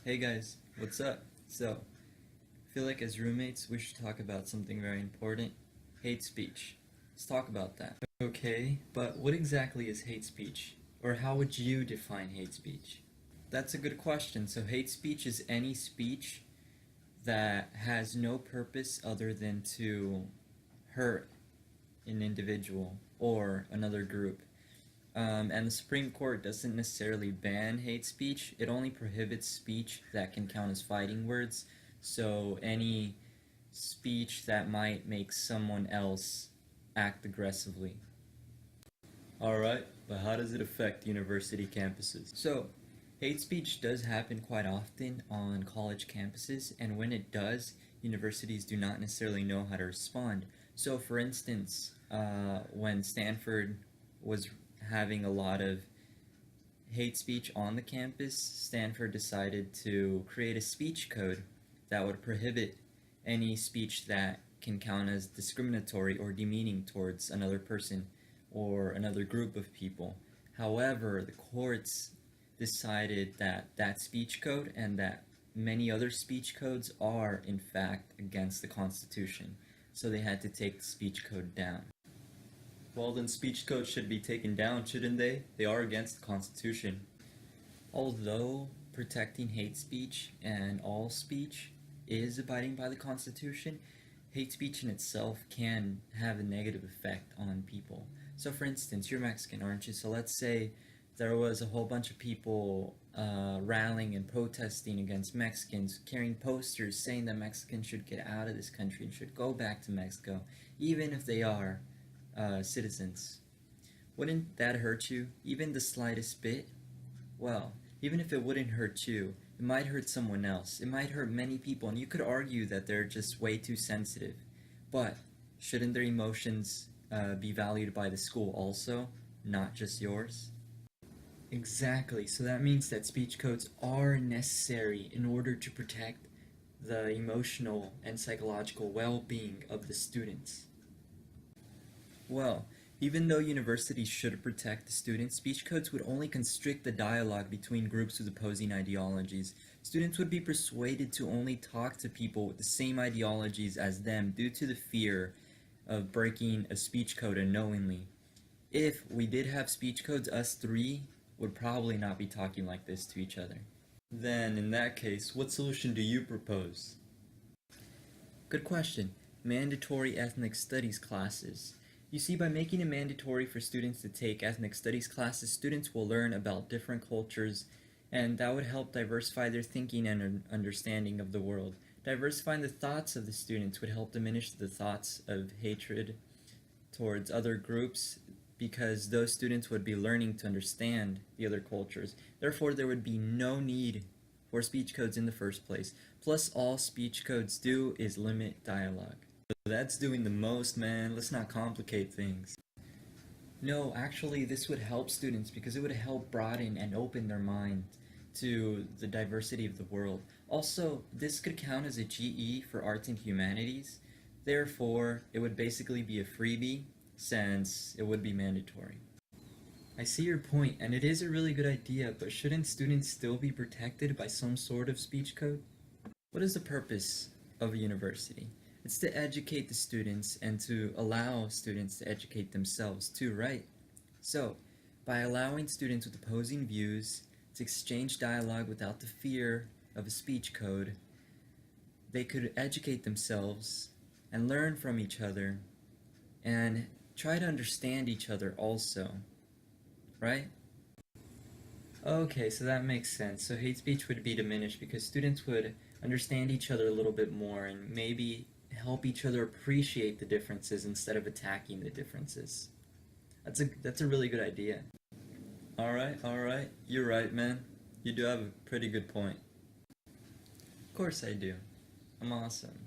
Hey guys, what's up? So, I feel like as roommates we should talk about something very important. Hate speech. Let's talk about that. Okay, but what exactly is hate speech? Or how would you define hate speech? That's a good question. So hate speech is any speech that has no purpose other than to hurt an individual or another group. And the Supreme Court doesn't necessarily ban hate speech, it only prohibits speech that can count as fighting words. So any speech that might make someone else act aggressively. Alright, but how does it affect university campuses? So, hate speech does happen quite often on college campuses, and when it does, universities do not necessarily know how to respond. So, for instance, when Stanford was having a lot of hate speech on the campus, Stanford decided to create a speech code that would prohibit any speech that can count as discriminatory or demeaning towards another person or another group of people. However, the courts decided that that speech code and that many other speech codes are, in fact, against the Constitution. So they had to take the speech code down. Well, then speech codes should be taken down, shouldn't they? They are against the Constitution. Although protecting hate speech and all speech is abiding by the Constitution, hate speech in itself can have a negative effect on people. So for instance, you're Mexican, aren't you? So let's say there was a whole bunch of people rallying and protesting against Mexicans, carrying posters saying that Mexicans should get out of this country and should go back to Mexico, even if they are citizens. Wouldn't that hurt you, even the slightest bit? Well, even if it wouldn't hurt you, it might hurt someone else. It might hurt many people, and you could argue that they're just way too sensitive. But shouldn't their emotions be valued by the school also, not just yours? Exactly, so that means that speech codes are necessary in order to protect the emotional and psychological well-being of the students. Well, even though universities should protect the students, speech codes would only constrict the dialogue between groups with opposing ideologies. Students would be persuaded to only talk to people with the same ideologies as them due to the fear of breaking a speech code unknowingly. If we did have speech codes, us three would probably not be talking like this to each other. Then, in that case, what solution do you propose? Good question. Mandatory ethnic studies classes. You see, by making it mandatory for students to take ethnic studies classes, students will learn about different cultures, and that would help diversify their thinking and understanding of the world. Diversifying the thoughts of the students would help diminish the thoughts of hatred towards other groups, because those students would be learning to understand the other cultures. Therefore, there would be no need for speech codes in the first place. Plus, all speech codes do is limit dialogue. That's doing the most, man. Let's not complicate things. No, actually, this would help students because it would help broaden and open their mind to the diversity of the world. Also, this could count as a GE for arts and humanities. Therefore, it would basically be a freebie since it would be mandatory. I see your point, and it is a really good idea, but shouldn't students still be protected by some sort of speech code? What is the purpose of a university? It's to educate the students and to allow students to educate themselves too, right? So, by allowing students with opposing views to exchange dialogue without the fear of a speech code, they could educate themselves and learn from each other and try to understand each other also, right? Okay, so that makes sense. So hate speech would be diminished because students would understand each other a little bit more and maybe help each other appreciate the differences instead of attacking the differences. That's a really good idea. Alright, you're right, man. You do have a pretty good point. Of course I do. I'm awesome.